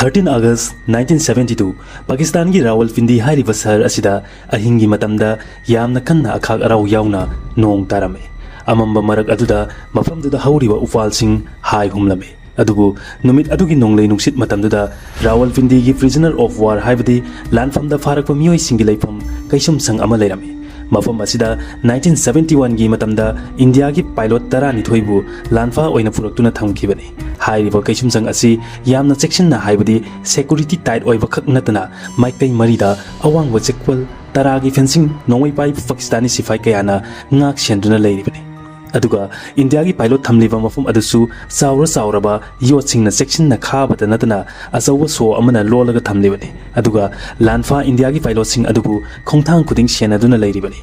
13 August 1972 Pakistan ki Rawalpindi hairiba sahar asida ahingi matamda yamna kanna akhak arau yauna nong tarame amamba marak aduda mafamduda hauriba ufalsing hai humlame adubu numit adugi nonglei nungsit matamduda Rawalpindi ki prisoner of war haibadi lanfamda farakpa miyoi singi leifam kaisum sang ama leirame mafam asida 1971 gi matamda India ki pilot tarani thoibu lanfa oina puraktuna thamkibani hairiba kaisum sang asi yamna section na haibadi security tight oiba khak natana maikai marida awangwa chekwal taragi fencing nongwai pai Pakistani sifai kayana ngak senduna leiribani aduga India ki pilot thamliba mafam adusu sauraba yotsing na section na khabata natana asawa so amana lolaga thamlibani aduga lanfa India ki pilot sing adubu khongthang kuding senaduna leiribani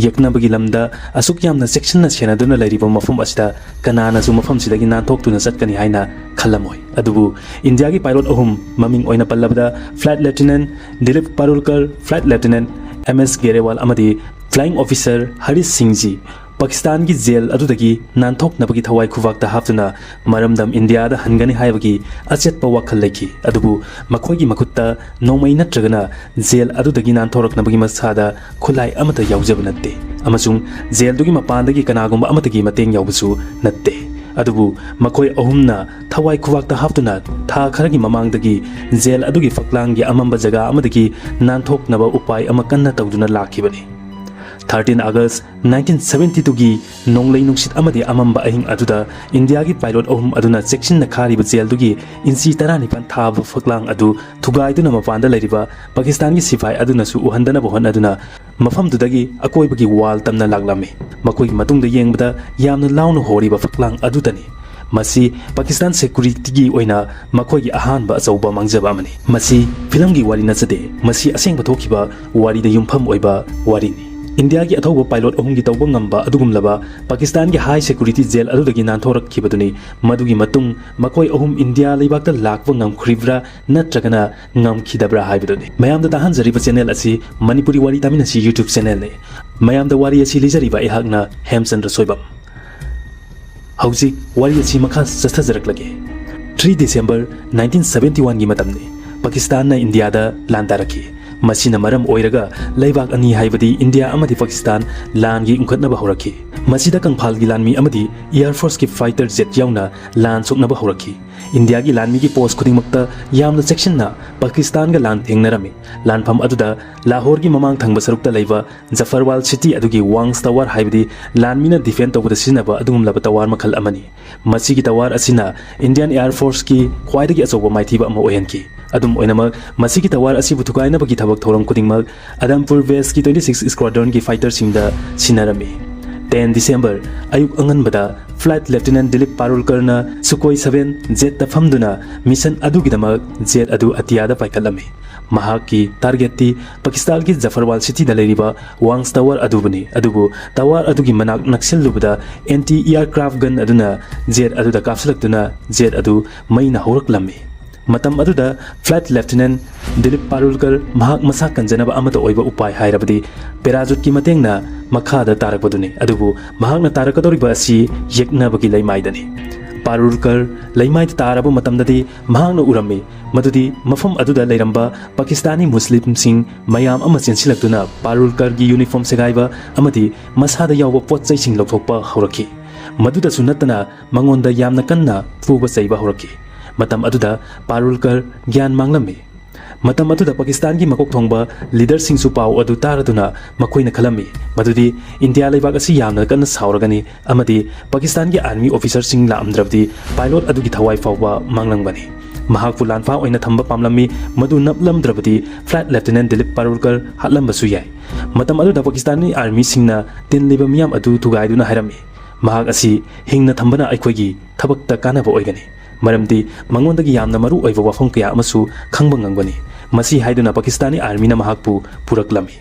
yaknabagi lamda asuk yamna section na senaduna leiriba mafam asida kanana su mafam sidagi nanthok tuna satkani haina khalamoi adubu India ki pilot ahum maming oina pallabda flight lieutenant Dilip Parulkar flight lieutenant MS Gerewal amadi flying officer Haris Singh ji Pakistan ki jail adudagi nanthok nabagi thawai khuwak ta hafuna maramdam India da hangani haibagi achet pa wakhal leki adubu makhoi gi makutta nomai natragana jail adudagi nanthorak nabagi masada khulai amata yaujab natte amasung jail dugi mapandagi kanagum amatagi mateng yaubusu natte adubu makhoi ahumna thawai khuwak ta hafuna tha kharagi mamangdagi jail adugi faklangi amamba jaga amadagi nanthok naba upai amakanna tawduna lakhibani 13 August 1972 gi nonglei nungsit amadi amamba ahing aduda India ki pilot ahum aduna section na khariba jail dugi inchi tarani pan thab faklang adu thugai duna mapanda leiriba Pakistan ki sifai aduna su uhandana bohan aduna mafam dudagi akoi bagi wall tamna laglame makoi matungda yengbada yamna launu horiba faklang adutani masi Pakistan security gi oina makoi gi ahanba achauba mangjaba amani masi film gi wari na jade masi asengba thokiba wari da yumpham oiba wari ni India ki athauba pilot ahum gi tawba ngamba adugumlaba Pakistan ki high security jail adudagi nanthorak khibaduni madugi matung makoi ahum India leibakta lakwa ngamkhribra natragana ngamkhidabra haibaduni mayamda tahanjariba channel asi Manipuri Wari Taminnasi YouTube channel ne mayamda wari asi lijariba ihakna Hemchandra Soibam hauji wari asi makha sastajaраklage 3 December 1971 gi matamne Pakistan na India da landaraki masina maram oiraga laibak ani haibadi India amadi Pakistan lan gi ungkhatnaba horaki masida kangphal gi lanmi amadi Air Force ki fighter jet yauna lan soknaba horaki India gi lanmi gi post khudingmakta yamna section na Pakistan ga lan thengnarami lanpham aduda Lahore gi mamang thangba sarukta leiba Zafarwal city adugi Wangs Tower haibadi lanmi na defend tawda sinaba adugum laba tawar makhal amani masi gi tawar asina Indian Air Force ki khwaidagi achoba maithiba ama ohenki adum oinamak masi gi tawar asi butukaina bagi thabak thoram kudingmak Adampur West ki 26 squadron ki fighter singda sinarami 10 December ayuk anganbada flight lieutenant Dilip Parulkar na Sukhoi 7 jet ta famduna mission adu gidamak jet adu atiyada paikalami mahak ki target ti Pakistan ki Zafarwal city da leiriba Wangs Tower adubani adubu tower adugi manak naksil lubada anti aircraft gun aduna jet adu da kapsulaktuna jet adu maina horaklami matam aduda flight lieutenant Dilip Parulkar mahak masa kanjanaba amata oiba upai hairabadi parachute ki matengna makhada tarakbaduni adubu mahak na tarakadoriba asi yeknabagi laimaidani Parulkar laimai taraba matamdadi mahak na urami madudi mafam aduda leiramba Pakistani Muslim sing mayam ama chensilaktuna Parulkar gi uniform segaiba amadi masada yawba potchai sing lokthokpa horaki maduda sunatana mangonda yamna kanna fuba saiba horaki matam aduda Parulkar gyan manglami matam aduda Pakistan gi makok thongba leader sing su pau adu taraduna makoina khalami madudi India leibak asi yamna kan sauragani amadi Pakistan gi army officer sing la amdrabdi pilot adu gi thawai fawba manglangani mahak fulan fa oina thamba pamlami madu naplamdrabdi flight lieutenant Dilip Parulkar hatlamba su yai matam aduda Pakistani army singna tin liba miyam adu thugaiduna hairami mahak asi hingna thambana aikhoigi thabakta kanaba oigani maramdi mangonda gi yamna maru oiba wafam kaya amasu khangba ngangani masi haiduna Pakistani army na mahakpu puraklami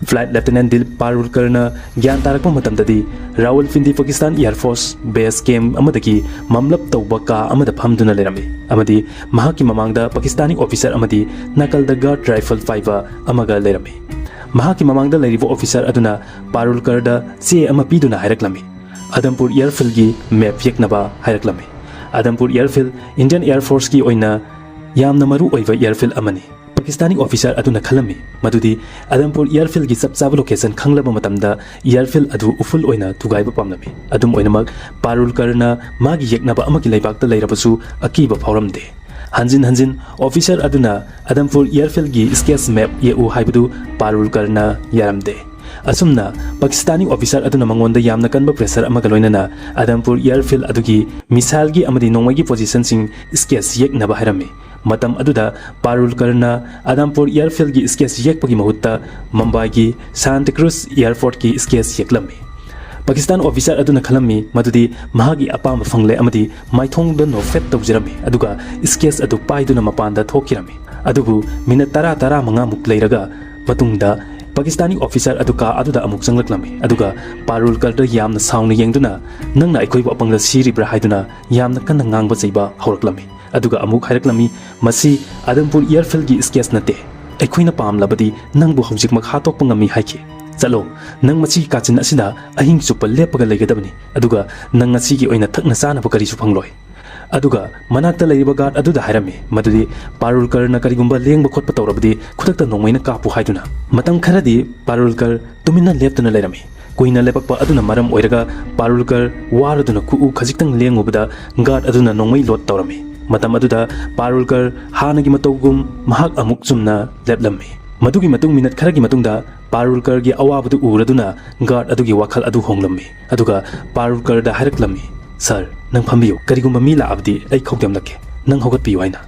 flight lieutenant Dilip Parulkar na gyan tarakpa matamdadi Rawalpindi Pakistan Air Force base camp amadagi mamlap tawba ka amada phamduna lerami amadi mahaki mamangda Pakistani officer amadi nakalda guard rifle 5 amaga lerami mahaki mamangda leiribo officer aduna Parulkar da che ama piduna hairaklami Adampur Airfield gi map yeknaba hairaklami Adampur Airfield Indian Air Force ki oina यामना मरु ओइबा airfield अमनी Pakistani officer अदुना खलमी मदुदी Adampur airfield की चपचाब location खंगलब मतमदा airfield अदु उफुल ओइना तुगाइबा पामनमी अदुम ओइनमक पारुलकरना मागी येकनाबा अमकी लैबाकता लैरबसु अकीबा फावरमदे हंजिन हंजिन ऑफिसर अदुना आदमपुर एयरफील्ड की स्केच मैप येउ हाइबदु पारुलकरना यारमदे असुमना पाकिस्तानी ऑफिसर अदुना मंगोंदा यामना कनबा प्रेशर अमगा लोइनना आदमपुर एयरफील्ड अदुगी मिसाइल की अमदी नोंगमगी पोजीशन सिंग स्केच येकनाबा हाइरमे मतम अदुदा पारुलकरना आदमपुर एयरफील्ड की स्केच येकपगी महुत्ता मुंबई की सांता क्रूज एयरपोर्ट की स्केच येकलमी पाकिस्तान ऑफिसर अदुना खलमी मदुदी महागी अपाम फंगले अमदी माइथोंग द नोफेट तौजरमी अदुगा स्केच अदु पाइदुना मपानदा थोकिरमी अदुबु मिनट तरा मंगा मुक लैरगा मतुंगदा पाकिस्तानी ऑफिसर अदुका अदुदा अमुक चंगलक्लमी अदुगा पारुलकर यामना साउना येंगदुना नंगना अखोइबु अपंगदा सिरिब्रा हाइदुना यामना कन्ना ngang चैबा हौरक्लमी अदुगा अमुक हाइरक्लमी मसी आदमपुर एयरफील्ड की स्केच नते अखोइना पामलबदी नंगबु हौजिक मखा तोकपा ngami हाइखे चलो नंग मची काचिन असिदा अहिंग चुप लेपगा लेगदबनी अदुगा नंग ngasi की ओइना थकना साना करिसु फंगलोय अदुगा मनाक्ता लैरिबा गार्ड अदुदा हाइरमे मदुदी पारुलकर करिगुंबा लेंग खोटपा तौरबदी खुदक्ता नोंमैना कापु हाइदुना मतम खरदी पारुलकर तुमिना लेपतना लैरमे कुइना लेपकपा अदुना मरम ओइरगा पारुलकर वारदुना कुउ खजिक्तंग लेंगुबदा गार्ड अदुना नोंमै लोट तौरमे मतम अदुदा पारुलकर हानगी मतौगुम महाक अमुक चुमना लेपलम्मे मदुगी मतुंग मिनट खरगी मतुंगदा पारुलकर की अवाबदु उरदुना गार्ड अदुगी वाखल अदु होंगलम्मे अदुगा पारुलकर दा हाइरक्लम्मे सर नंग फंबियो करिगुंबा मी लाबदी ऐ खौगम लके नंग होगतपियो हाइना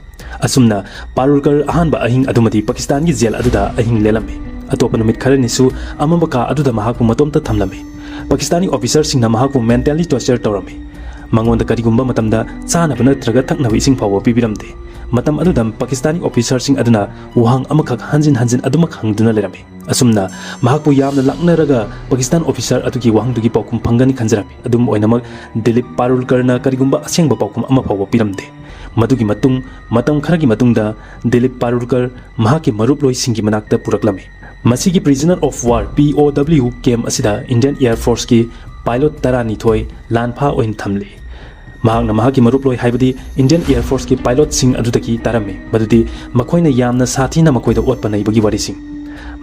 असुमना पारुलकर अहानबा अहिंग अदुमदी पाकिस्तान की जेल अदुदा अहिंग लेलम्मे अतोप नुमित खरनिसु अमबका अदुदा महाकु मतोमता थमलम्मे पाकिस्तानी ऑफिसर सिंगना महाकु मेंटली टॉर्चर तौरम्मे मंगोंदा करिगुंबा मतमदा चानबा नत्रगा थकनबा इसिंग फावो पिबिरमदे मतम अदुदा पाकिस्तानी ऑफिसर सिंग अदुना वहांग अमखक हंजिन हंजिन अदुमक हंगदुना लेरमे असुमना महाकु यामना लाकनरगा पाकिस्तान ऑफिसर अदुगी वहांगदुगी पाउकुम फंगनी खंजरमे अदुम ओइनमक दिलीप पारुलकरना करिगुंबा असेंगबा पाउकुम अमा फावो पिरमदे मदुगी मतुंग मतम खरगी मतुंगदा दिलीप पारुलकर महाकी मरुप लोइसिंगी मनाक्ता पुरक्लमे मसीगी prisoner of war POW camp असिदा इंडियन एयर फोर्स की पायलट तरानिथोय लानफा ओइन थमले महांगना महाकी मरुपलोय हाइबदी इंडियन एयर फोर्स की पायलट सिंग अदुदगी तारमे मदुदी मखोइना यामना साथीना मखोइदा ओटपा नैबगी वारिसिंग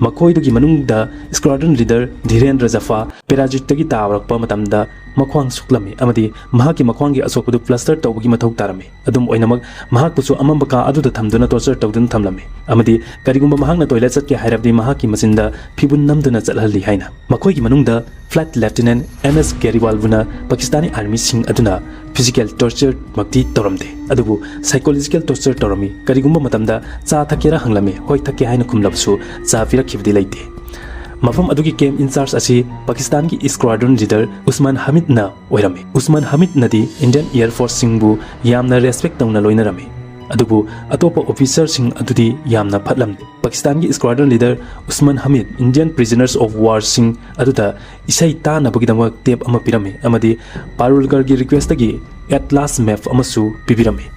मखोइदुगी मनुंगदा स्क्वाड्रन लीडर धीरेन्द्र जफा पैराजूटगी तावरकपा मतमदा मख्वांग सुक्लमे अमदी महाकी मख्वांगी असोकदु प्लास्टर तौबगी मथौ तारमे अदुम ओइनमक महाकपुसु अमंबका अदुदा थमदुना टॉर्चर तौदुन थमलमे अमदी करिगुंबा महांगना टॉयलेट चटके हाइरबदी महाकी मसिंदा फिबुन नमदुना चलहली हाइना मखोइगी मनुंगदा फ्लाइट लेफ्टिनेंट MS गेरीवालबुना पाकिस्तानी आर्मी सिंग अदुना फिजिकल टॉर्चर मक्ति तौरमदे अदुबु साइकोलॉजिकल टॉर्चर तौरमी करिगुंबा मतमदा चा थकेरा हंगलमे होय थके हाइना खुमलबसु चा पिरखिबदि लैते मफम अदुगी कैम्प इंचार्ज असी पाकिस्तान की स्क्वाड्रन लीडर उस्मान हमीद न ओइरमे उस्मान हमीद नदी इंडियन एयर फोर्स सिंगबु यामना रेस्पेक्ट तौना लोइनरमे अदुबु अतोप ऑफिसर सिंग अदुदी यामना फटलमदे पाकिस्तान की squadron leader Usman Hamid Indian prisoners of war सिंग अदुदा इसै तानबगिदमक टेप अमा पिरमे अमदी पारुलकर की रिक्वेस्ट तगी एटलास मैप अमसु पिबिरमे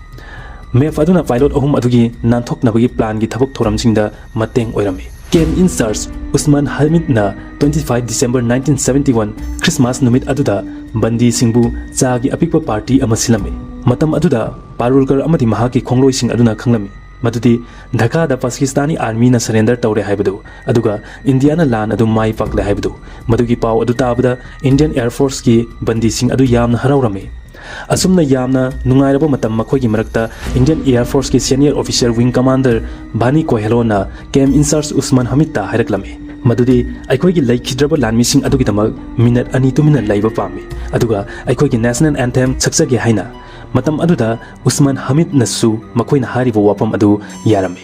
मैप अदुना पायलट अहुम अदुगी नानथोकनबगी प्लान की थबक थोरमसिंगदा मतेंग ओइरमे कैम्प इंचार्ज उस्मान हमीद ना 25 दिसंबर 1971 क्रिसमस नुमित अदुदा बंदी सिंगबु चागी अपिकपा पार्टी अमा सिलमे मतम अदुदा पारुलकर अमदी महाकी खोंगलोय सिंग अदुना खंगलमी मदुदी ढाका द पाकिस्तानी आर्मी ना सरेंडर तौरे हाइबदु अदुगा इंडिया ना लान अदु माई पाकले हाइबदु मदुगी पाव अदु ताबदा इंडियन एयर फोर्स की बंदी सिंग अदु यामना हरावरमे असुमना यामना नुंगाइरबा मतम मखोइगी मरक्ता इंडियन एयर फोर्स की senior officer wing commander Bunny कोहेलोना कैम्प इंचार्ज उस्मान हमीद हाइरक्लमे मदुदी अखोइगी लैखिद्रबा लानमिसिंग अदुगिदमक मिनट अनि तुमिना लैबा पामे अदुगा अखोइगी नेशनल एंथेम सक्सगे हाइना मतम अदुदा उस्मान हमीद नसु मखोइना हारिबा वापम अदु यारमे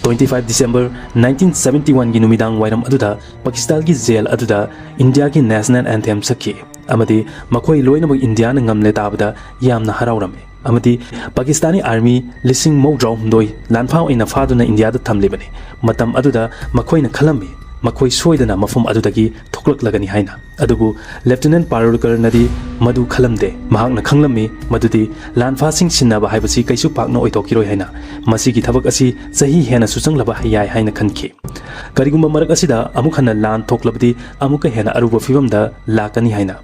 25 दिसंबर 1971 की नुमिदांग वाइरम अदुदा पाकिस्तान की जेल अदुदा इंडिया की नेशनल एंथेम सखी अमदी मखोई लोइनमक इंडिया न ngamle ताबदा यामना हरावरमे अमदी पाकिस्तानी आर्मी लिसिंग मौद्राउ हुंदोय लानफा ओइना फादुना इंडिया दा थमलेबने मतम अदुदा मखोइना खलमे मखोई सोइदना मफम अदुदगी थोकलकलगनी हाइना अदुबु लेफ्टिनेंट पारुलकर नदी मदु खलमदे महाकना खंगलमी मदुदी लानफासिंग सिन्नाबा हाइबसी कैसु पाकना ओइतोकिरोय हाइना मसीगी थबक असि सही हेना सुचंगलबा हायाय हाइना खनखि करिगुंबा मरक असिदा अमुक हना लान थोकलबदी अमुक हेना अरुबा फिबमदा लाकनी हाइना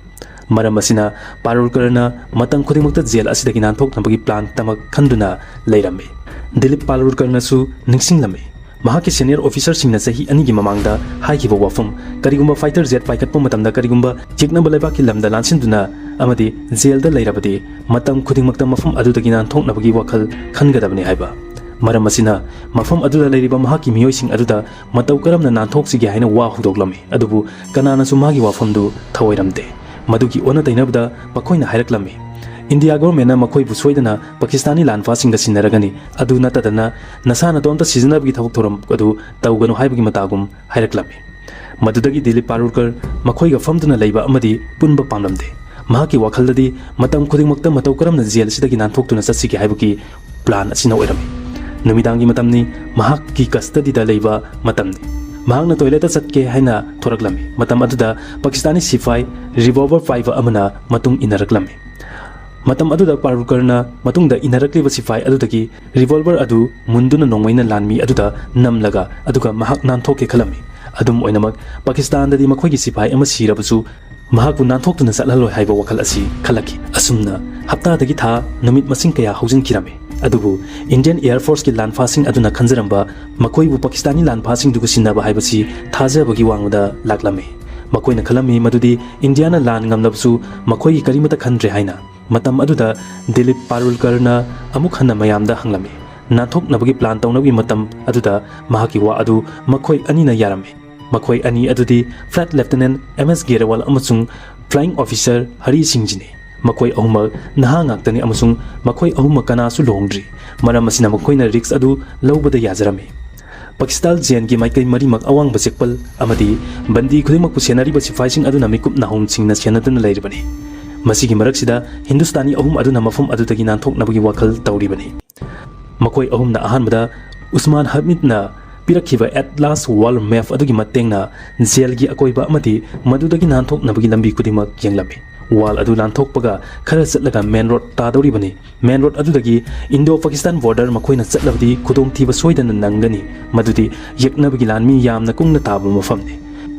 मरम असिना पारुलकरना मतंग खुदिमक्ता जेल असिदगी नानथोकनबगी प्लान तमक खंदुना लैरमे Dilip Palurkarnasu Ningsinglame Mahaki senior officer sing na sahi ani gi mamangda haikiba wafum karigumba fighter jet paikatpa matamda karigumba jikna balaiba ki lamda lansinduna amadi jail da lairabadi matam khudingmakta mafum adudagi nanthoknabagi wakhal khangadabani haiba maram asina mafum aduda lairiba mahaki miyoising aduda matau karamna nanthoksigge haina wa hudoglami adubu kanana su magi wafumdu thawoiramde madugi ona tainabda pakoina hairaklami India government makoi bu soidana Pakistani lanfa singa sinaragani adu natadana nasana tomta seasonabgi thawuk thoram adu tawganu haibagi matagum hairaklami madudagi Dilip Palurkar makoi ga famduna leiba amadi punba pamlamde mahaki wakhaldadi matam khudingmakta matau karamna jail sidagi nanthokuna satsigi haibagi plan asina oirami numidangi matamni mahaki custody da leiba matamni mahakna toilet chatke haina thoraklami matam aduda Pakistani sipai revolver 5 amana matung inaraklami matam aduda Palurkarna matungda inarakliba sipai adudagi revolver adu munduna nongmaina lanmi aduda namlaga aduga mahak nanthoke khalami adum oinamak Pakistan dadi makhoigi sipai ama sirabasu mahakbu nanthokuna satlaloi haiba wakhal asi khalaki asumna hapta dagi tha numit masing kaya haujin kirame adubu Indian Air Force ki lanfasing aduna khanjaramba makoibu Pakistani lanfasing dugu sinaba haibasi thajabagi wangda laklame makoina khalami madudi Indiana lan ngamnabsu makoigi karimata khandre haina matam aduda Dilip Palurkarna amuk hanna mayamda hanglami nanthoknabagi plan tawnagi matam aduda mahaki wa adu makhoi anina yarame makhoi ani adudi Flight Lieutenant MS Gerawal amasung Flying Officer Hari Singhjini makhoi ahuma naha ngaktani amasung makhoi ahuma kana su longdri maram asina makhoina risk adu lawbada yajarame Pakistan jail gi maikai marimak awang basekpal amadi bandi khudimak pusenari ba sifaising aduna mikup nahum singna senaduna leiribani masigi maraksida Hindustani ahum aduna mafum adutagi nanthoknabagi wakhal tawribani makoi ahum na ahanbada Usman Hamid na pirakhiba Atlas Wall Map adugi matengna jail gi akoiba amadi madudagi nanthoknabagi lambi kudimak yenglami wall adu nanthokpaga khara chatlaga main road tadoribani main road adudagi Indo Pakistan border makoina chatlabdi khudong thiba soidana nangani madudi yeknabagi lanmi yamna kungna tabu mafamni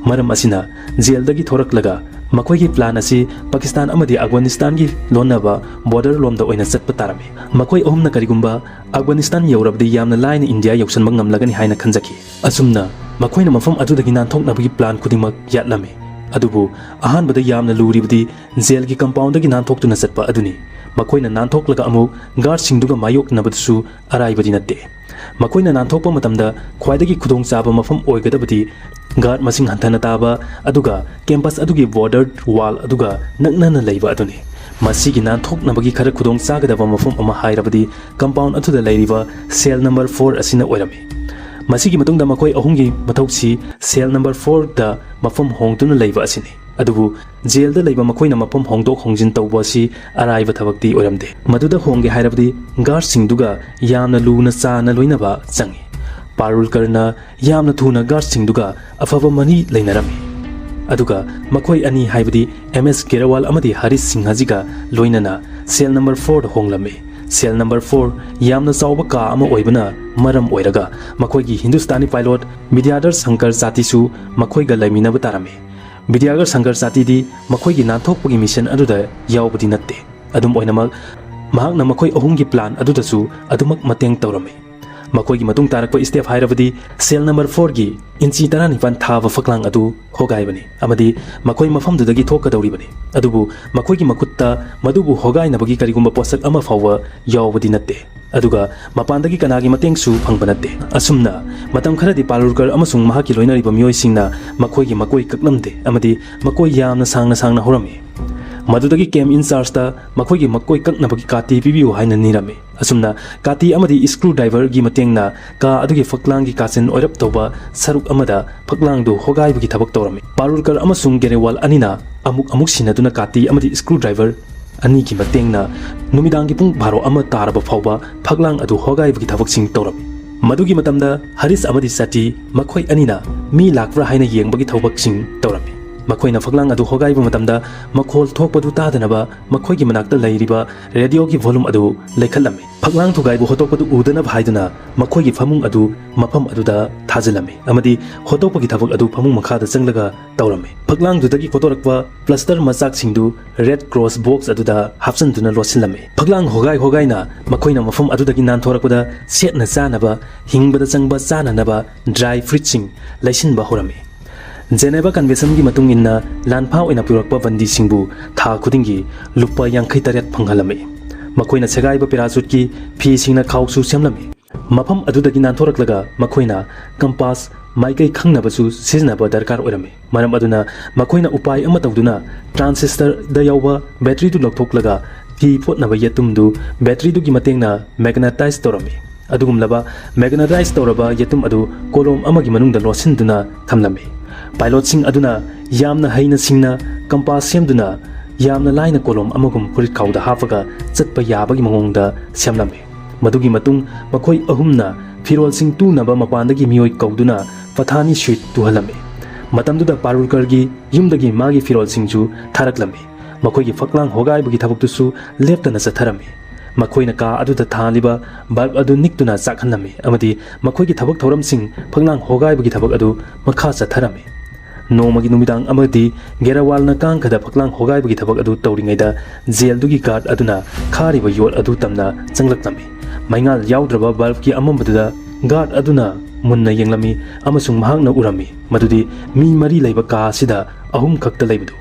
maram asina jail dagi thoraklaga makoigi plan asi Pakistan amadi Afghanistan gi lonaba border lomda oina chatpa tarame makoi ahumna karigumba Afghanistan yorabdi yamna line India yoksan mangamlagani haina khanjaki asumna makoina mafam adudagi nanthoknabagi plan khudingmak yatlame adubu ahanbada yamna luribdi jail gi compound gi nanthokuna chatpa aduni makoina nanthoklaga amu guard singduga mayok nabadsu araibadi natte makoina nanthokpa matamda khwaidagi khudong chaba mafam oigadabadi guard masing hanthana taba aduga campus adugi border wall aduga naknana leiba aduni masigi nanthoknabagi khara khudong chagadaba mafam ama hairabadi compound atuda leiriba cell number 4 asina oirami masigi matungda makoi ahumgi mathausi cell number 4 da mafam hongtuna leiba asini adubu jail da leiba makoina mafam hongdok hongjin tawba si araiba thabakti oiramde maduda hongge hairabdi guard singduga yamna luna chana loinaba changi Palurkarna yamna thuna guard singduga afaba mani leinarami aduga makoi ani haibadi MS Gerawal amadi Haris Singhajiga loinana cell number 4 da honglame cell number 4 yamna chawba ka ama oibana maram oiraga makoigi Hindustani pilot Vidyadhar Shankar Chatisu makoiga laiminaba tarame Vidyadhar Shankar Chati di makoigi nanthokpagi mission aduda yawbadi natte adum oinamak mahakna makoi ahumgi plan adudasu adumak mateng tawrame makoigi matung tarakpa step hairabadi cell number 4 gi inchi 19 thaba faklang adu hogaibani amadi makoi mafamdudagi thokadawribani adubu makoigi makutta madubu hogainabagi karigumba posak ama fawa yawbadi natte aduga mapandagi kanagi mateng su phangba natte asumna matam kharadi Palurkar amasung mahaki loinariba miyoi singna makoigi makoi kaklamde amadi makoi yamna sangna horami madudagi came in charge ta makoigi makoi kaknabagi kati pibiu haina nirame asumna kati amadi screwdriver gi matengna ka adugi faklang gi kachen oirap toba saruk amada faklang du hogai bagi thabak torame Palurkar amasung Gerewal anina amuk sinaduna kati amadi screwdriver ani gi matengna numidangi pung baro ama taraba phawba faklang adu hogai bagi thabak sing torame madugi matamda Haris amadi Sati makhoi anina mi lakra haina yengbagi thawak sing torame ꯃꯈꯣꯏꯅ ꯐꯛꯂꯥꯡ ꯑꯗꯨ ꯍꯣꯒꯥꯏꯕ ꯃꯇꯝꯗ ꯃꯈꯣꯜ ꯊꯣꯛꯄꯗꯨ ꯇꯥꯗꯅꯕ ꯃꯈꯣꯏꯒꯤ ꯃꯅꯥꯛꯇ ꯂꯩꯔꯤꯕ ꯔꯦꯗꯤꯑꯣꯒꯤ volume ꯑꯗꯨ ꯂꯩꯈꯠꯂꯝꯃꯤ ꯐꯛꯂꯥꯡ ꯊꯨꯒꯥꯏꯕ ꯍꯣꯠꯇꯣꯛꯄꯗꯨ ꯎꯗꯅꯕ ꯍꯥꯏꯗꯨꯅ ꯃꯈꯣꯏꯒꯤ ꯐꯃꯨꯡ ꯑꯗꯨ ꯃꯐꯝ ꯑꯗꯨꯗ ꯊꯥꯖꯤꯜꯂꯝꯃꯤ ꯑꯃꯗꯤ ꯍꯣꯠꯇꯣꯛꯄꯒꯤ ꯊꯕꯛ ꯑꯗꯨ ꯐꯃꯨꯡ ꯃꯈꯥꯗ ꯆꯪꯂꯒ ꯇꯧꯔꯝꯃꯤ ꯐꯛꯂꯥꯡꯗꯨꯗꯒꯤ ꯍꯣꯠꯇꯣꯔꯛꯄ ꯄ꯭ꯂꯁꯇꯔ ꯃꯆꯥꯛꯁꯤꯡꯗꯨ ꯔꯦꯗ ꯀ꯭ꯔꯣꯁ ꯕꯣꯛꯁ ꯑꯗꯨꯗ ꯍꯥꯞꯆꯤꯟꯗꯨꯅ ꯂꯣꯠꯁꯤꯜꯂꯝꯃꯤ ꯐꯛꯂꯥꯡ ꯍꯣꯒꯥꯏꯅ ꯃꯈꯣꯏꯅ ꯃꯐꯝ ꯑꯗꯨꯗꯒꯤ ꯅꯥꯟꯊꯣꯔꯛꯄꯗ ꯁꯦꯠꯅ ꯆꯥꯅꯕ ꯍꯤꯡꯕꯗ ꯆꯪꯕ ꯆꯥꯅꯅꯕ ꯗ꯭ꯔꯥꯏ ꯐ꯭ꯔꯨꯏꯠꯁꯤꯡ ꯂꯩꯁꯤꯟꯕ ꯍꯧꯔꯝꯃꯤ ꯖꯦꯅꯦꯚꯥ ꯀꯟꯚꯦꯟꯁꯟꯒꯤ ꯃꯇꯨꯡ ꯏꯟꯅ ꯂꯥꯟꯐꯥ ꯑꯣꯏꯅ ꯄꯨꯔꯛꯄ ꯕꯟꯗꯤꯁꯤꯡꯕꯨ ꯊꯥ ꯈꯨꯗꯤꯡꯒꯤ ꯂꯨꯄꯥ 58 ꯐꯪꯍꯜꯂꯝꯃꯤ ꯃꯈꯣꯏꯅ ꯁꯦꯒꯥꯏꯕ ꯄꯦꯔꯥꯆꯨꯠꯀꯤ ꯐꯤꯁꯤꯡꯅ ꯈꯥꯎꯁꯨ ꯁꯦꯝꯂꯝꯃꯤ ꯃꯐꯝ ꯑꯗꯨꯗꯒꯤ ꯅꯥꯟꯊꯣꯔꯛꯂꯒ ꯃꯈꯣꯏꯅ ꯀꯝꯄꯥꯁ ꯃꯥꯏꯀꯩ ꯈꯪꯅꯕꯁꯨ ꯁꯤꯖꯤꯟꯅꯕ ꯗꯔꯀꯥꯔ ꯑꯣꯏꯔꯝꯃꯤ ꯃꯔꯝ ꯑꯗꯨꯅ ꯃꯈꯣꯏꯅ ꯎꯄꯥꯏ ꯑꯃ ꯇꯧꯗꯨꯅ ꯇ꯭ꯔꯥꯟꯁꯤꯁꯇꯔꯗ ꯌꯥꯎꯕ ꯕꯦꯇ꯭ꯔꯤꯗꯨ ꯂꯧꯊꯣꯛꯂꯒ ꯐꯤ ꯐꯣꯠꯅꯕ ꯌꯦꯇꯨꯝꯗꯨ ꯕꯦꯇ꯭ꯔꯤꯗꯨꯒꯤ ꯃꯇꯦꯡꯅ ꯃꯦꯒꯅꯦꯇꯥꯏꯖ ꯇꯧꯔꯝꯃꯤ ꯑꯗꯨꯒꯨꯝꯂꯕ ꯃꯦꯒꯅꯦꯇꯥꯏꯖ ꯇꯧꯔꯕ ꯌꯦꯇꯨꯝ ꯑꯗꯨ ꯀꯣꯂꯣꯝ ꯑꯃꯒꯤ ꯃꯅꯨꯡꯗ ꯂꯣꯠꯁꯤꯟꯗꯨꯅ ꯊꯝꯂꯝꯃꯤ ꯄꯥꯏꯂꯣꯠꯁꯤꯡ ꯑꯗꯨꯅ ꯌꯥꯝꯅ ꯍꯩꯅ ꯁꯤꯡꯅ ꯀꯝꯄꯥꯁ ꯁꯦꯝꯗꯨꯅ ꯌꯥꯝꯅ ꯂꯥꯏꯅ ꯀꯣꯂꯣꯝ ꯑꯃꯒꯨꯝ ꯐꯨꯔꯤꯠꯈꯥꯎꯗ ꯍꯥꯞꯄꯒ ꯆꯠꯄ ꯌꯥꯕꯒꯤ ꯃꯑꯣꯡꯗ ꯁꯦꯝꯂꯝꯃꯤ ꯃꯗꯨꯒꯤ ꯃꯇꯨꯡ ꯃꯈꯣꯏ ꯑꯍꯨꯝꯅ ꯐꯤꯔꯣꯜꯁꯤꯡ ꯇꯨꯅꯕ ꯃꯄꯥꯟꯗꯒꯤ ꯃꯤꯑꯣꯏ ꯀꯧꯗꯨꯅ ꯄꯊꯥꯅꯤ ꯁ꯭ꯋꯤꯠ ꯇꯨꯍꯜꯂꯝꯃꯤ ꯃꯇꯝꯗꯨꯗ ꯄꯥꯔꯨꯜꯀꯔꯒꯤ ꯌꯨꯝꯗꯒꯤ ꯃꯥꯒꯤ ꯐꯤꯔꯣꯜꯁꯤꯡꯁꯨ ꯊꯥꯔꯛꯂꯝꯃꯤ ꯃꯈꯣꯏꯒꯤ ꯐꯛꯂꯥꯡ ꯍꯣꯒꯥꯏꯕꯒꯤ ꯊꯕꯛꯇꯨꯁꯨ ꯂꯦꯞꯇꯅ ꯆꯠꯊꯔꯝꯃꯤ ꯃꯈꯣꯏꯅ ꯀꯥ ꯑꯗꯨꯗ ꯊꯥꯜꯂꯤꯕ ꯕꯜꯕ ꯑꯗꯨ ꯅꯤꯛꯇꯨꯅ ꯆꯥꯛꯍꯜꯂꯝꯃꯤ ꯑꯃꯗꯤ ꯃꯈꯣꯏꯒꯤ ꯊꯕꯛ ꯊꯧꯔꯝꯁꯤꯡ ꯐꯛꯂꯥꯡ ꯍꯣꯒꯥꯏꯕꯒꯤ ꯊꯕꯛ ꯑꯗꯨ ꯃꯈꯥ ꯆꯠꯊꯔꯝꯃꯤ ꯅꯣꯡꯃꯒꯤ ꯅꯨꯃꯤꯗꯥꯡ ꯑꯃꯗꯤ ꯒꯦꯔꯋꯥꯜꯅ ꯀꯥꯡꯈꯗ ꯐꯛꯂꯥꯡ ꯍꯣꯒꯥꯏꯕꯒꯤ ꯊꯕꯛ ꯑꯗꯨ ꯇꯧꯔꯤꯉꯩꯗ ꯖꯦꯜꯗꯨꯒꯤ ꯒꯥꯔꯗ ꯑꯗꯨꯅ ꯈꯥꯔꯤꯕ ꯌꯣꯠ ꯑꯗꯨ ꯇꯝꯅ ꯆꯪꯂꯛꯂꯝꯃꯤ ꯃꯩꯉꯥꯜ ꯌꯥꯎꯗ꯭ꯔꯕ ꯕꯜꯕꯀꯤ ꯑꯃꯝꯕꯗꯨꯗ ꯒꯥꯔꯗ ꯑꯗꯨꯅ ꯃꯨꯟꯅ ꯌꯦꯡꯂꯝꯃꯤ ꯑꯃꯁꯨꯡ ꯃꯍꯥꯛꯅ ꯎꯔꯝꯃꯤ ꯃꯗꯨꯗꯤ ꯃꯤ 4 ꯂꯩꯕ ꯀꯥ ꯑꯁꯤꯗ 3 ꯈꯛꯇ ꯂꯩꯕꯗꯨ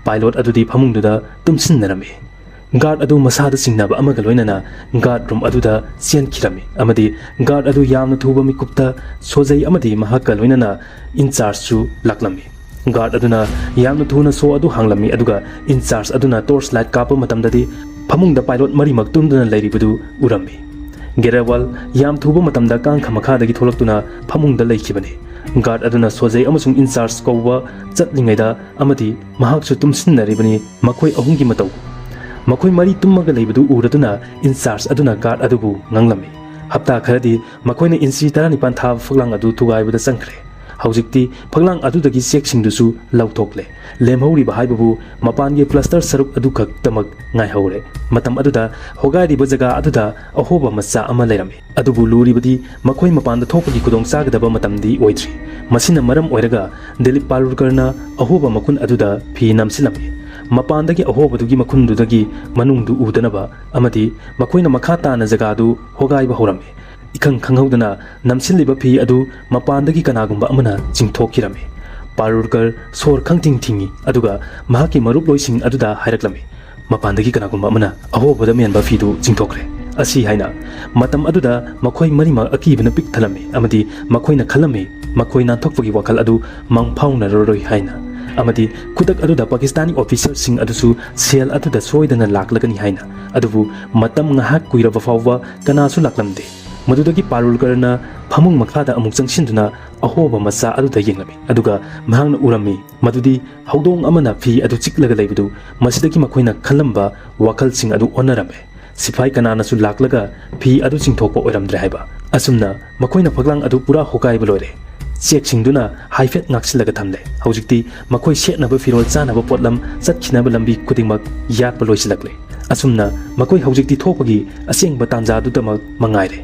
ꯄꯥꯏꯂꯣꯠ ꯑꯗꯨꯗꯤ ꯐꯃꯨꯡꯗꯨꯗ ꯇꯨꯝꯁꯤꯟꯅꯔꯝꯃꯤ ꯒꯥꯔꯗ ꯑꯗꯨ ꯃꯁꯥꯗ ꯆꯤꯡꯅꯕ ꯑꯃꯒ ꯂꯣꯏꯅꯅ ꯒꯥꯔꯗ ꯔꯨꯝ ꯑꯗꯨꯗ ꯆꯦꯟꯈꯤꯔꯝꯃꯤ ꯑꯃꯗꯤ ꯒꯥꯔꯗ ꯑꯗꯨ ꯌꯥꯝꯅ ꯊꯨꯕ ꯃꯤꯀꯨꯞꯇ ꯁꯣꯖꯩ ꯑꯃꯗꯤ ꯃꯍꯥꯛꯀ ꯂꯣꯏꯅꯅ ꯏꯟꯆꯥꯔꯖꯁꯨ ꯂꯥꯛꯂꯝꯃꯤ ꯒꯥꯔꯗ ꯑꯗꯨꯅ ꯌꯥꯝꯅ ꯊꯨꯅ ꯁꯣ ꯑꯗꯨ ꯍꯥꯡꯂꯝꯃꯤ ꯑꯗꯨꯒ ꯏꯟꯆꯥꯔꯖ ꯑꯗꯨꯅ ꯇꯣꯔꯆ ꯂꯥꯏꯠ ꯀꯥꯞꯄ ꯃꯇꯝꯗꯗꯤ ꯐꯃꯨꯡꯗ ꯄꯥꯏꯂꯣꯠ 4ꯃꯛ ꯇꯨꯝꯗꯨꯅ ꯂꯩꯔꯤꯕꯗꯨ ꯎꯔꯝꯃꯤ ꯒꯦꯔꯋꯥꯜ ꯌꯥꯝ ꯊꯨꯕ ꯃꯇꯝꯗ ꯀꯥꯡꯈ ꯃꯈꯥꯗꯒꯤ ꯊꯣꯛꯂꯛꯇꯨꯅ ꯐꯃꯨꯡꯗ ꯂꯩꯈꯤꯕꯅꯤ ꯒꯥꯔꯗ ꯑꯗꯨꯅ ꯁꯣꯖꯩ ꯑꯃꯁꯨꯡ ꯏꯟꯆꯥꯔꯖ ꯀꯧꯕ ꯆꯠꯂꯤꯉꯩꯗ ꯑꯃꯗꯤ ꯃꯍꯥꯛꯁꯨ ꯇꯨꯝꯁꯤꯟꯅꯔꯤꯕꯅꯤ ꯃꯈꯣꯏ ꯑꯍꯨꯝꯒꯤ ꯃꯇꯧ ꯃꯈꯣꯏ 4 ꯇꯨꯝꯃꯒ ꯂꯩꯕꯗꯨ ꯎꯔꯗꯨꯅ ꯏꯟꯆꯥꯔꯖ ꯑꯗꯨꯅ ꯒꯥꯔꯗ ꯑꯗꯨꯕꯨ ꯉꯥꯡꯂꯝꯃꯤ ꯍꯞꯇꯥ19 ꯃꯈꯣꯏꯅ ꯏꯟꯆꯤ 19 ꯊꯥꯕ ꯐꯛꯂꯥꯡ ꯑꯗꯨ ꯊꯨꯒꯥꯏꯕꯗ ꯆꯪꯈ꯭ꯔꯦ ꯍꯧꯖꯤꯛꯇꯤ ꯐꯛꯂꯥꯡ ꯑꯗꯨꯗꯒꯤ ꯆꯦꯛꯁꯤꯡꯗꯨꯁꯨ ꯂꯧꯊꯣꯛꯂꯦ ꯂꯦꯝꯍꯧꯔꯤꯕ ꯍꯥꯏꯕꯕꯨ ꯃꯄꯥꯟꯒꯤ ꯄ꯭ꯂꯁꯇꯔ ꯁꯔꯨꯛ ꯑꯗꯨꯈꯛꯇꯃꯛ ꯉꯥꯏꯍꯧꯔꯦ ꯃꯇꯝ ꯑꯗꯨꯗ ꯍꯣꯒꯥꯏꯔꯤꯕ ꯖꯒꯥ ꯑꯗꯨꯗ ꯑꯍꯣꯕ ꯃꯆꯥ ꯑꯃ ꯂꯩꯔꯝꯃꯤ ꯑꯗꯨꯕꯨ ꯂꯨꯔꯤꯕꯗꯤ ꯃꯈꯣꯏ ꯃꯄꯥꯟꯗ ꯊꯣꯛꯄꯒꯤ ꯈꯨꯗꯣꯡꯆꯥꯒꯗꯕ ꯃꯇꯝꯗꯤ ꯑꯣꯏꯗ꯭ꯔꯤ ꯃꯁꯤꯅ ꯃꯔꯝ ꯑꯣꯏꯔꯒ ꯗꯤꯂꯤꯞ ꯄꯥꯂꯨꯔꯀꯔꯅ ꯑꯍꯣꯕ ꯃꯈꯨꯟ ꯑꯗꯨꯗ ꯐꯤ ꯅꯝꯁꯤꯜꯂꯝꯃꯤ ꯃꯄꯥꯟꯗꯒꯤ ꯑꯍꯣꯕꯗꯨꯒꯤ ꯃꯈꯨꯟꯗꯨꯗꯒꯤ ꯃꯅꯨꯡꯗꯨ ꯎꯗꯅꯕ ꯑꯃꯗꯤ ꯃꯈꯣꯏꯅ ꯃꯈꯥ ताना जगादु होगाइबा हौरम्मे इखंग खंगहौदना नमसिल्लिबा फी अदु मपानदगी कनागुंबा अमना चिंगथोकिरम्मे पारुरकर सोर खंगथिंग थिंगी अदुगा महाकी मरुप लोइसिंग अदुदा हाइरक्लम्मे मपानदगी कनागुंबा अमना अहोबदा मेनबा फीदु चिंगथोखरे असी हाइना मतम अदुदा मखोइ मरिमा अकीबना पिक थलम्मे अमदी मखोइना खलम्मे मखोइ नांथोकपगी वखल अदु मंगफाउनररोइ हाइना अमदी खुदक अदुदा पाकिस्तानी ऑफिसर सिंग अदुसु सेल अदुदा सोइदना लाकलगनी हाइना अदुबु मतम ngahak kuiraba fawwa kanasu laklamde मदुदगी पारुलकरना फमुंग मखादा अमुक चंगसिनदुना अहोबा मचा अदुदा येंगलमी अदुगा महंगना उरमी मदुदी हौदोंग अमना फी अदु चिकलगा लेबदु मसिदगी मखोइना खलंबा वाखलसिंग अदु ओनरमे सिफाई कनानासु लाकलगा फी अदु चिंगथोकपा ओइरमद्रे हाइबा असुमना मखोइना फगलांग अदु पुरा होकाइबा लोइरे चेकसिंगदुना हाइफेट नाक्सिलगा थमले हौजिकती मखोइ सेटनबा फिरोल चानबा पोटलम चतखिनबा लंबी खुदिंगमक यातपा लोइसिलकले असुमना मखोइ हौजिकती थोकपगी असेंगबा तांजादुदमक मंगाइरे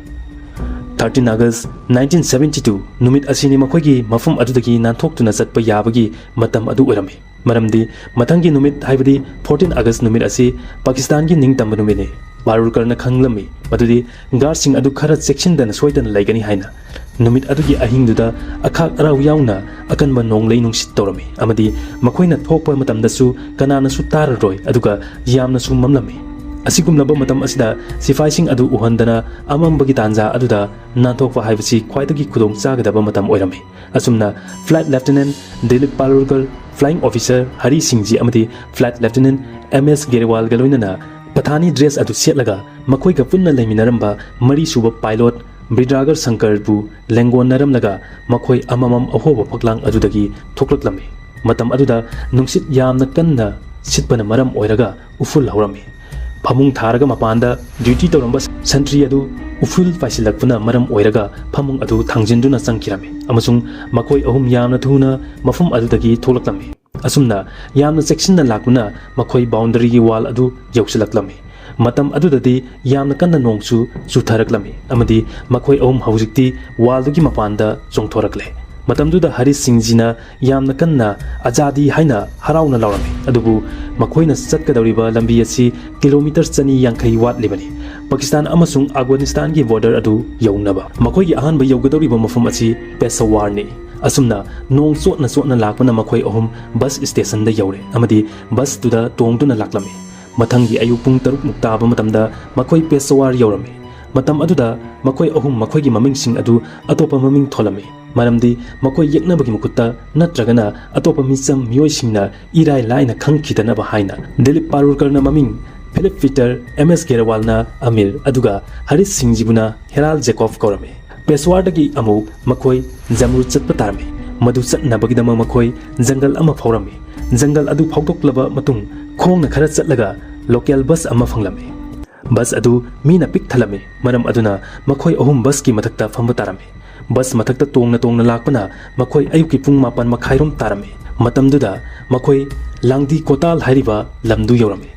13 August 1972 नुमित असिनी मखोइगी मफम अदुदगी नांथोक्तुना चतपा याबगी मतम अदु ओइरमी मरमदी मथंगी नुमित हाइबदी 14 August नुमित असि पाकिस्तान की निंगतम नुमिने पारुलकरना खंगलमी मदुदी गार्डसिंग अदु खरा चेक्सिनदना सोइदना लैगनी हाइना नुमित अदुगी अहिंगदुदा अखाक अराउ याउना अकनबा नोंगलै नुंसित तौरमी अमदी मखोइना थोकपा मतमदसु कनानासु ताररोय अदुगा यामनासु ममलमी असिगुमलबा मतम असिदा सिफाइसिंग अदु उहंदना अमंबगी तांजा अदुदा नांथोकपा हाइबसि ख्वाइदगी खुदोंग चागदबा मतम ओइरमी असुमना flight lieutenant Dilip Palurkar flying officer Hari Singh ji अमदी फ्लाइट लेफ्टिनेंट MS गेरवाल गलोइनना पथानी ड्रेस अदु सेटलगा मखोइगा पुन्ना लेमिनरंबा मरी सुबा पायलट ब्रिड्रागर शंकरबु लेंगोन नरमलगा मखोइ अममम अहोबा फगलांग अदुदगी थोकलक्लमी मतम अदुदा नुंसित यामना कन्ना सिटपना मरम ओइरगा उफुल हौरमी फमुंग थारगा मपानदा ड्यूटी तौरंबा सेंट्री अदु उफुल पाइसिलकपना मरम ओइरगा फमुंग अदु थांजिनदुना चंकिरमी अमसुंग मखोइ अहुम यामना थुना मफम अदुदगी थोलक्लमी asumna yamna cheksinna lakuna makhoi boundary gi wall adu yausilaklami matam adudadi yamna kanna nongchu chutharaklami amadi makhoi ahum haujikti wall dugi mapanda chongthorakle matamduda Hari Singjina yamna kanna ajadi haina harauna lawrami adubu makhoina chatkadawriba lambi asi kilometer chani yankai wat libani Pakistan amasung Afghanistan gi border adu yaunaba makhoi gi ahan ba yaugadawriba mafum asi Peshawar ni asumna nong chotna lakpana makhoi ahum bus station da yaure amadi bus tuda tongduna laklami mathangi ayu pung 6 muktaba matamda makhoi Peshawar yaurami matam aduda makhoi ahum makhoi gi maming sing adu atopa maming tholami maramdi makhoi yeknabagi mukutta natragana atopa misam mioi singna irai laina khangkhidana ba haina Dilip Parulkarna maming Philip Peter MS Gerwalna Amir aduga Hari Singjibuna Heral Jacob Korame Peshawar dagi amu makhoi Jamru chatpa tarame madu chatnabagidama makhoi jangal ama phawrami jangal adu phawtoklaba matung khongna khara chatlaga local bus ama phanglame bus adu mina pik thalame maram aduna makhoi ahum bus ki mathakta phamba tarame bus mathakta tongna lakpana makhoi ayuki pung 9 makhairom tarame matamduda makhoi langdi kotal hairiba lamdu yorame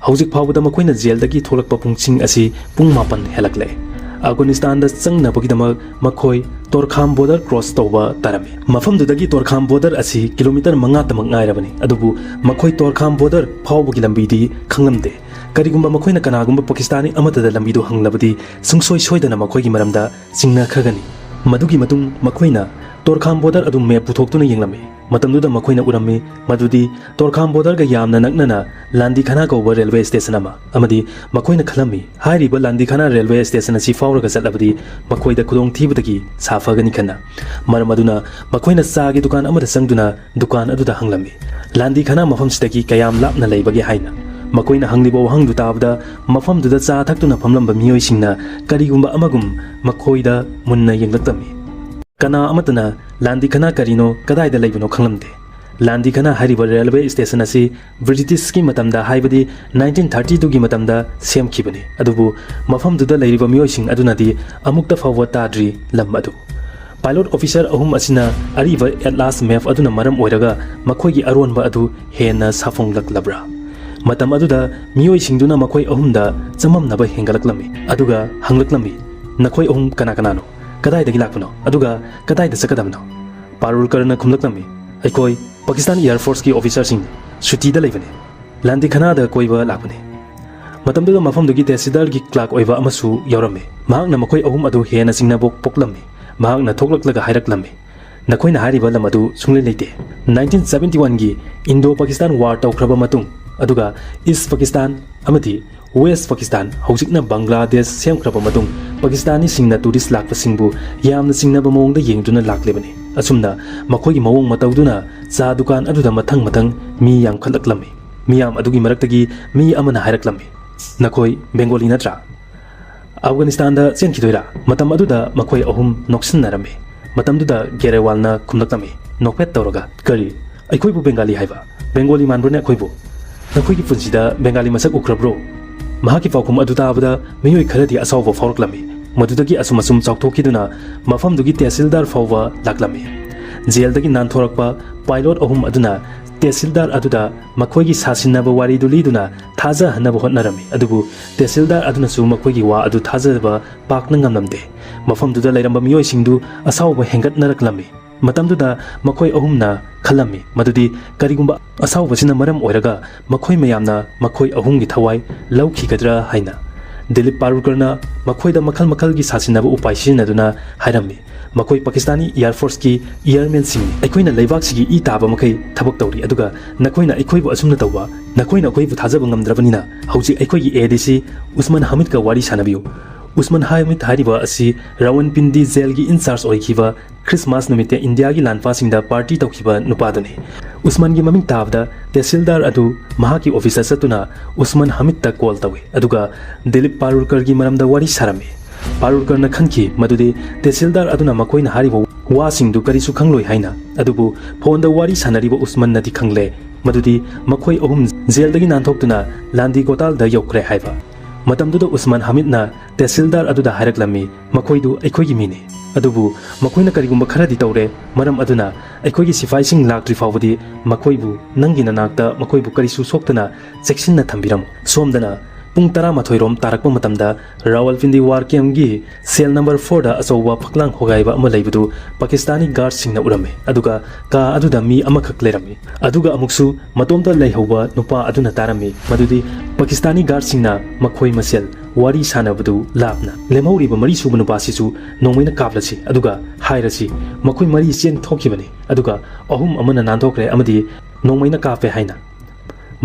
hojik phawda makhoina jail dagi tholakpa pungching asi pung 9 helakle Afghanistan da changnabagidama makhoi Torkham border cross toba tarame mafamdudagi Torkham border asi kilometer 5 tamak ngairabani adubu makhoi Torkham border phawbagi lambidi khanglamde karigumba makhoina kanagumba Pakistani amatada lambidu hanglabadi sungsoi soidana makhoigi maramda singna khagani madugi matung makhoina Torkham border adu map puthoktuna yenglame matamduda makhoina urami madudi Torkham border ga yamna naknana Landi Khana kauba railway station ama amadi makhoina khalami hairiba Landi Khana railway station asi fawraga chatlabadi makhoida khudong thibadagi safagani khana maramaduna makhoina sagi dukan amada sangduna dukan aduda hanglami Landi Khana mafam sidagi kayam lapna leibagi haina makoina hanglibo hangdu tabda mafam duda cha thaktuna famlamba miyoi singna karigumba amagum makoida munna yenglaktami kana amatana Landi Khana karino kadai da leibano khanglamde Landi Khana hariba railway station asi British ki matamda haibadi 1932 gi matamda semkhibani adubu mafam duda leiriba miyoi sing adunadi amukta fawa tadri lam adu pilot officer ahum asina ariba at last map aduna maram oiraga makhoigi aronba adu hena safonglaklabra matam aduda miyoi singduna makhoi ahumda chamamnaba hengalaklami aduga hanglaklami nakhoi ahum kana kanano kadai dagi lakpano aduga kadai da sakadamno Parulkarna khumlaklami aikoi Pakistan Air Force ki officer sing suti da leibane Landi Khana da koiba lakpane matamduda mafamdugi tehsildar gi clerk oiba amasu yaurame mahakna makhoi ahum adu hena singna bok poklami mahakna thoklaklaga hairaklami nakoina hariba lam adu sungle leite 1971 gi Indo Pakistan war tawkhraba matung aduga East Pakistan amati West Pakistan hojikna Bangladesh semkhraba matung Pakistani singna tourist lakpa singbu yamna singnaba mawngda yengduna laklebani asumna makhoigi mawong matawduna cha dukan aduda mathang mi yang khalaklami miyam adugi maraktagi mi amana hairaklami nakhoi Bengali natra Afghanistan da chenkidoira matam aduda makhoi ahum noksinarame matamduda Gerewalna khumlaklami nokpet tawraga kari aikhoibu Bengali haiba Bengali manbrone akhoibu nakhoi gi punsida Bengali masak ukrabro mahaki faukum adu tabada miyoi kharadi asawba fawraklami madudagi asum chawthokiduna mafamdugi tehsildar fawwa laklami jaildagi nanthorakpa pilot ahum aduna tehsildar aduda makhoigi sasinaba wari duliduna thaja hanaba hotnarami adubu tehsildar aduna su makhoigi wa adu thajaba pakna ngamlamde mafamduda lairamba miyoi singdu asawba hengatnaraklami matamduda makhoi ahumna khalami madudi karigumba asawbasina maram oiraga makhoi mayamna makhoi ahumgi thawai laukhigedra haina Dilip Parulkarna makhoida makhal gi sasinaba upai sinaduna hairami makhoi Pakistani Air Force ki airmen sing aikoina leibak sigi I taba makai thabak tawri aduga nakoina aikhoibu asumna tawba nakoina aikoibu thajaba ngamdrabanina hauji aikoigi ADC Usman Hamid ka wari sanabiu Usman Hamid hariba asi Rawalpindi jail gi in charge oikiba Christmas numite India gi lanfasingda party tawkiba nupadani Usman gi maming tabda tehsildar adu mahaki officer satuna Usman Hamid ta call tawi aduga Dilip Parulkar gi maramda wari sarame Parulkar na khanki madude tehsildar aduna makoina hariba wasingdu karisu khangloi haina adubu phone da wari sanariba Usman nadi khangle madudi makhoi ahum jail dagi nanthokduna Landi Kotal da yokre haiba ꯃꯇꯝꯗꯨꯗ ꯎꯁꯃꯥꯟ ꯍꯥꯃꯤꯗꯅ ꯇꯦꯁꯤꯜꯗꯥꯔ ꯑꯗꯨꯗ ꯍꯥꯏꯔꯛꯂꯝꯃꯤ ꯃꯈꯣꯏꯗꯨ ꯑꯩꯈꯣꯏꯒꯤ ꯃꯤꯅꯤ ꯑꯗꯨꯕꯨ ꯃꯈꯣꯏꯅ ꯀꯔꯤꯒꯨꯝꯕ ꯈꯔꯗꯤ ꯇꯧꯔꯦ ꯃꯔꯝ ꯑꯗꯨꯅ ꯑꯩꯈꯣꯏꯒꯤ ꯁꯤꯐꯥꯏꯁꯤꯡ ꯂꯥꯛꯇ꯭ꯔꯤ ꯐꯥꯎꯕꯗꯤ ꯃꯈꯣꯏꯕꯨ ꯅꯪꯒꯤ ꯅꯅꯥꯛꯇ ꯃꯈꯣꯏꯕꯨ ꯀꯔꯤꯁꯨ ꯁꯣꯛꯇꯅ ꯆꯦꯛꯁꯤꯟꯅ ꯊꯝꯕꯤꯔꯝꯃꯨ ꯁꯣꯝꯗꯅ ꯄꯨꯡ 12 ꯔꯣꯝ ꯇꯥꯔꯛꯄ ꯃꯇꯝꯗ ꯔꯥꯋꯜꯄꯤꯟꯗꯤ ꯋꯥꯔ ꯀꯦꯝꯞꯒꯤ ꯁꯦꯜ ꯅꯝꯕꯔ 4ꯗ ꯑꯆꯧꯕ ꯐꯛꯂꯥꯡ ꯍꯣꯒꯥꯏꯕ ꯑꯃ ꯂꯩꯕꯗꯨ ꯄꯥꯀꯤꯁꯇꯥꯅꯤ ꯒꯥꯔꯗꯁꯤꯡꯅ ꯎꯔꯝꯃꯤ ꯑꯗꯨꯒ ꯀꯥ ꯑꯗꯨꯗ ꯃꯤ ꯑꯃꯈꯛ ꯂꯩꯔꯝꯃꯤ ꯑꯗꯨꯒ ꯑꯃꯨꯛꯁꯨ ꯃꯇꯣꯝꯇ ꯂꯩꯍꯧꯕ ꯅꯨꯄꯥ ꯑꯗꯨꯅ ꯇꯥꯔꯝꯃꯤ ꯃꯗꯨꯗꯤ ꯄꯥꯀꯤꯁꯇꯥꯅꯤ ꯒꯥꯔꯗꯁꯤꯡꯅ ꯃꯈꯣꯏ ꯃꯁꯦꯜ ꯋꯥꯔꯤ ꯁꯥꯟꯅꯕꯗꯨ ꯂꯥꯞꯅ ꯂꯦꯝꯍꯧꯔꯤꯕ ꯃꯔꯤꯁꯨꯕ ꯅꯨꯄꯥꯁꯤꯁꯨ ꯅꯣꯡꯃꯩꯅ ꯀꯥꯞꯂꯁꯤ ꯑꯗꯨꯒ ꯍꯥꯏꯔꯁꯤ ꯃꯈꯣꯏ ꯃꯔꯤ ꯆꯦꯟꯊꯣꯛꯈꯤꯕꯅꯤ ꯑꯗꯨꯒ ꯑꯍꯨꯝ ꯑꯃꯅ ꯅꯥꯟꯊꯣꯛꯈ꯭ꯔꯦ ꯑꯃꯗꯤ ꯅꯣꯡꯃꯩꯅ ꯀꯥꯞꯄꯦ ꯍꯥꯏꯅ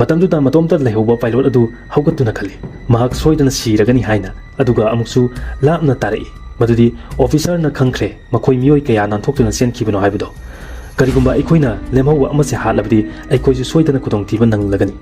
ꯃꯇꯝꯗꯨꯗ ꯃꯇꯣꯝꯇ ꯂꯩꯍꯧꯕ ꯄꯥꯏꯂꯣꯠ ꯑꯗꯨ ꯍꯧꯒꯠꯇꯨꯅ ꯈꯜꯂꯤ ꯃꯍꯥꯛ ꯁꯣꯏꯗꯅ ꯁꯤꯔꯒꯅꯤ ꯍꯥꯏꯅ ꯑꯗꯨꯒ ꯑꯃꯨꯛꯁꯨ ꯂꯥꯞꯅ ꯇꯥꯔꯛꯏ ꯃꯗꯨꯗꯤ ꯑꯣꯐꯤꯁꯔꯅ ꯈꯪꯈ꯭ꯔꯦ ꯃꯈꯣꯏ ꯃꯤꯑꯣꯏ ꯀꯌꯥ ꯅꯥꯟꯊꯣꯛꯇꯨꯅ ꯆꯦꯟꯈꯤꯕꯅꯣ ꯍꯥꯏꯕꯗꯣ ꯀꯔꯤꯒꯨꯝꯕ ꯑꯩꯈꯣꯏꯅ ꯂꯦꯝꯍꯧꯕ ꯑꯃꯁꯦ ꯍꯥꯠꯂꯕꯗꯤ ꯑꯩꯈꯣꯏꯁꯨ ꯁꯣꯏꯗꯅ ꯈꯨꯗꯣꯡꯊꯤꯕ ꯅꯪꯂꯒꯅꯤ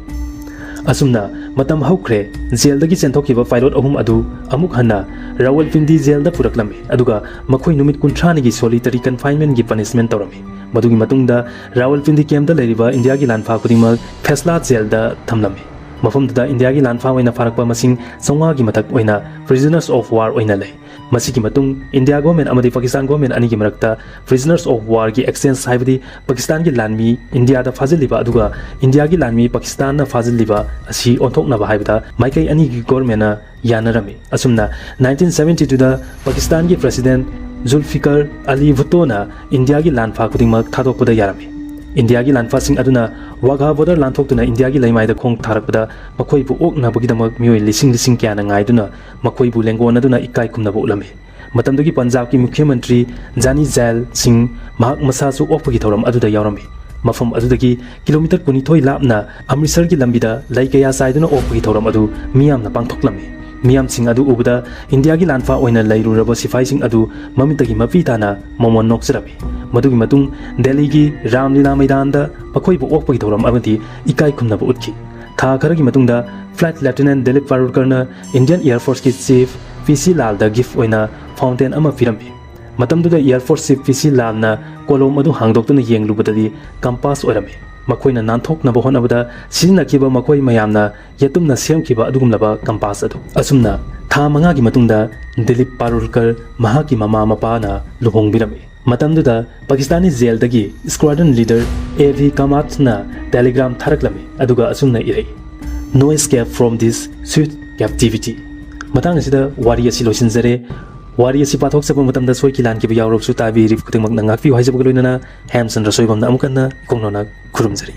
ꯑꯁꯨꯝꯅ ꯃꯇꯝ ꯍꯧꯈ꯭ꯔꯦ ꯖꯦꯜꯗꯒꯤ ꯆꯦꯟꯊꯣꯛꯈꯤꯕ ꯄꯥꯏꯂꯣꯠ ꯑꯍꯨꯝ ꯑꯗꯨ ꯑꯃꯨꯛ ꯍꯟꯅ ꯔꯥꯋꯜꯄꯤꯟꯗꯤ ꯖꯦꯜꯗ ꯄꯨꯔꯛꯂꯝꯃꯤ ꯑꯗꯨꯒ ꯃꯈꯣꯏ ꯅꯨꯃꯤꯠ 30ꯅꯤꯒꯤ ꯁꯣꯂꯤꯇꯔꯤ ꯀꯟꯐꯥꯏꯟꯃꯦꯟꯒꯤ ꯄꯅꯤꯁꯃꯦꯟ ꯇꯧꯔꯝꯃꯤ ꯃꯗꯨꯒꯤ ꯃꯇꯨꯡꯗ ꯔꯥꯋꯜꯄꯤꯟꯗꯤ ꯀꯦꯝꯞꯇ ꯂꯩꯔꯤꯕ ꯏꯟꯗꯤꯌꯥꯒꯤ ꯂꯥꯟꯐꯥ ꯈꯨꯗꯤꯡꯃꯛ ꯐꯦꯁꯂꯥ ꯖꯦꯜꯗ ꯊꯝꯂꯝꯃꯤ ꯃꯐꯝꯗꯨꯗ ꯏꯟꯗꯤꯌꯥꯒꯤ ꯂꯥꯟꯐꯥ ꯑꯣꯏꯅ ꯐꯥꯔꯛꯄ ꯃꯁꯤꯡ 500ꯒꯤ ꯃꯊꯛ ꯑꯣꯏꯅ ꯄ꯭रिꯖꯅꯔꯁ ꯑꯣꯐ ꯋꯥꯔ ꯑꯣꯏꯅ ꯂꯩ ꯃꯁꯤꯒꯤ ꯃꯇꯨꯡ ꯏꯟꯗꯤꯌꯥ ꯒꯣꯔꯃꯦꯟ ꯑꯃꯗꯤ ꯄꯥꯀꯤꯁꯇꯥꯟ ꯒꯣꯔꯃꯦꯟ ꯑꯅꯤꯒꯤ ꯃꯔꯛꯇ ꯄ꯭रिꯖꯅꯔꯁ ꯑꯣꯐ ꯋꯥꯔꯒꯤ ꯑꯦꯛꯁꯆꯦꯟꯖ ꯍꯥꯏꯕꯗꯤ ꯄꯥꯀꯤꯁꯇꯥꯟꯒꯤ ꯂꯥꯟꯃꯤ ꯏꯟꯗꯤꯌꯥꯗ ꯐꯥꯖꯤꯜꯂꯤꯕ ꯑꯗꯨꯒ ꯏꯟꯗꯤꯌꯥꯒꯤ ꯂꯥꯟꯃꯤ ꯄꯥꯀꯤꯁꯇꯥꯟꯅ ꯐꯥꯖꯤꯜꯂꯤꯕ ꯑꯁꯤ ꯑꯣꯟꯊꯣꯛꯅꯕ ꯍꯥꯏꯕꯗ ꯃꯥꯏꯀꯩ ꯑꯅꯤꯒꯤ ꯒꯣꯔꯃꯦꯟꯅ ꯌꯥꯅꯔꯝꯃꯤ ꯑꯁꯨꯝꯅ 1972ꯗ ꯄꯥꯀꯤꯁꯇꯥꯟꯒꯤ ꯄ꯭ꯔꯦꯁꯤꯗꯦꯟꯠ ꯖꯨꯜꯐꯤꯀꯔ ꯑꯂꯤ ꯚꯨꯠꯇꯣꯅ ꯏꯟꯗꯤꯌꯥꯒꯤ ꯂꯥꯟꯐꯥ ꯈꯨꯗꯤꯡꯃꯛ ꯊꯥꯗꯣꯛꯄꯗ ꯌꯥꯔꯝꯃꯤ ꯏꯟꯗꯤꯌꯥꯒꯤ ꯂꯥꯟꯐꯥꯁꯤꯡ ꯑꯗꯨꯅ ꯋꯥꯘꯥ ꯕꯣꯔꯗꯔ ꯂꯥꯟꯊꯣꯛꯇꯨꯅ ꯏꯟꯗꯤꯌꯥꯒꯤ ꯂꯩꯃꯥꯏꯗ ꯈꯣꯡ ꯊꯥꯔꯛꯄꯗ ꯃꯈꯣꯏꯕꯨ ꯑꯣꯛꯅꯕꯒꯤꯗꯃꯛ ꯃꯤꯑꯣꯏ ꯂꯤꯁꯤꯡ ꯀꯌꯥꯅ ꯉꯥꯏꯗꯨꯅ ꯃꯈꯣꯏꯕꯨ ꯂꯦꯡꯒꯣꯟꯅꯗꯨꯅ ꯏꯀꯥꯏ ꯈꯨꯝꯅꯕ ꯎꯠꯂꯝꯃꯤ ꯃꯇꯝꯗꯨꯒꯤ ꯄꯟꯖꯥꯕꯀꯤ ꯃꯨꯈ꯭ꯌ ꯃꯟꯇ꯭ꯔꯤ ꯖꯥꯅꯤ ꯖꯦꯜ ꯁꯤꯡ ꯃꯍꯥꯛ ꯃꯁꯥꯁꯨ ꯑꯣꯛꯄꯒꯤ ꯊꯧꯔꯝ ꯑꯗꯨꯗ ꯌꯥꯎꯔꯝꯃꯤ ꯃꯐꯝ ꯑꯗꯨꯗꯒꯤ ꯀꯤꯂꯣꯃꯤꯇꯔ 12 ꯂꯥꯞꯅ ꯑꯃ꯭ꯔꯤꯠꯁꯔꯒꯤ ꯂꯝꯕꯤꯗ ꯂꯩ ꯀꯌꯥ ꯆꯥꯏꯗꯨꯅ ꯑꯣꯛꯄꯒꯤ ꯊꯧꯔꯝ ꯑꯗꯨ ꯃꯤꯌꯥꯝꯅ ꯄꯥꯡꯊꯣꯛꯂꯝꯃꯤ ꯃꯤꯌꯥꯝꯁꯤꯡ ꯑꯗꯨ ꯎꯕꯗ ꯏꯟꯗꯤꯌꯥꯒꯤ ꯂꯥꯟꯐꯥ ꯑꯣꯏꯅ ꯂꯩꯔꯨꯔꯕ ꯁꯤꯐꯥꯏꯁꯤꯡ ꯑꯗꯨ ꯃꯃꯤꯠꯇꯒꯤ ꯃꯄꯤ ꯇꯥꯅ ꯃꯣꯃꯣꯟ ꯅꯣꯛꯆꯔꯝꯃꯤ ꯃꯗꯨꯒꯤ ꯃꯇꯨꯡ ꯗꯦꯜꯂꯤꯒꯤ ꯔꯥꯝꯂꯤꯂꯥ ꯃꯩꯗꯥꯟꯗ ꯃꯈꯣꯏꯕꯨ ꯑꯣꯛꯄꯒꯤ ꯊꯧꯔꯝ ꯑꯃꯗꯤ ꯏꯀꯥꯏ ꯈꯨꯝꯅꯕ ꯎꯠꯈꯤ ꯊꯥ ꯈꯔꯒꯤ ꯃꯇꯨꯡꯗ ꯐ꯭ꯂꯥꯏꯠ ꯂꯦꯐꯇꯤꯅꯦꯟꯠ ꯗꯤꯂꯤꯞ ꯄꯥꯔꯨꯔꯀꯔꯅ ꯏꯟꯗꯤꯌꯟ ꯏꯌꯔ ꯐꯣꯔꯁꯀꯤ ꯆꯤꯐ ꯄꯤ.ꯁꯤ. ꯂꯥꯜꯗ ꯒꯤꯐꯠ ꯑꯣꯏꯅ ꯐꯥꯎꯟꯇꯦꯟ ꯑꯃ ꯄꯤꯔꯝꯃꯤ ꯃꯇꯝꯗꯨꯗ ꯏꯌꯔ ꯐꯣꯔꯁ ꯆꯤꯐ ꯄꯤ.ꯁꯤ. ꯂꯥꯜꯅ ꯀꯣꯂꯣꯝ ꯑꯗꯨ ꯍꯥꯡꯗꯣꯛꯇꯨꯅ ꯌꯦꯡꯂꯨꯕꯗꯗꯤ ꯀꯝꯄꯥꯁ ꯑꯣꯏꯔꯝꯃꯤ ꯃꯈꯣꯏꯅ ꯅꯥꯟꯊꯣꯛꯅꯕ ꯍꯣꯠꯅꯕꯗ ꯁꯤꯖꯤꯟꯅꯈꯤꯕ ꯃꯈꯣꯏ ꯃꯌꯥꯝꯅ ꯌꯦꯇꯨꯝꯅ ꯁꯦꯝꯈꯤꯕ ꯑꯗꯨꯒꯨꯝꯂꯕ ꯀꯝꯄꯥꯁ ꯑꯗꯨ ꯑꯁꯨꯝꯅ ꯊꯥ 5ꯒꯤ ꯃꯇꯨꯡꯗ ꯗꯤꯂꯤꯞ ꯄꯥꯔꯨꯔꯀꯔ ꯃꯍꯥꯛꯀꯤ ꯃꯃꯥ ꯃꯄꯥꯅ ꯂꯨꯍꯣꯡꯕꯤꯔꯝꯃꯤ ꯃꯇꯝꯗꯨꯗ ꯄꯥꯀꯤꯁꯇꯥꯅꯤ ꯖꯦꯜꯗꯒꯤ ꯁ꯭ꯀ꯭ꯋꯥꯗ꯭ꯔꯟ ꯂꯤꯗꯔ A.V. ꯀꯥꯃꯥꯠꯅ ꯇꯦꯂꯤꯒ꯭ꯔꯥꯝ ꯊꯥꯔꯛꯂꯝꯃꯤ ꯑꯗꯨꯒ ꯑꯁꯨꯝꯅ ꯏꯔꯛꯏ ꯅꯣ escape from this sweet captivity ꯃꯇꯥꯡ ꯑꯁꯤꯗ ꯋꯥꯔꯤ ꯑꯁꯤ ꯂꯣꯏꯁꯤꯟꯖꯔꯦ ꯋꯥꯔꯤ ꯑꯁꯤ ꯄꯥꯊꯣꯛꯆꯕ ꯃꯇꯝꯗ ꯁꯣꯏꯈꯤ ꯂꯥꯟꯈꯤꯕ ꯌꯥꯎꯔꯕꯁꯨ ꯇꯥꯕꯤꯔꯤꯕ ꯈꯨꯗꯤꯡꯃꯛꯅ ꯉꯥꯛꯄꯤꯌꯨ ꯍꯥꯏꯖꯕꯒ ꯂꯣꯏꯅꯅ ꯍꯦꯝꯆꯟꯗ꯭ꯔ ꯁꯣꯏꯕꯝꯅ ꯑꯃꯨꯛ ꯍꯟꯅ ꯏꯀꯣꯡꯅꯧꯅ ꯈꯨꯔꯨꯝꯖꯔꯤ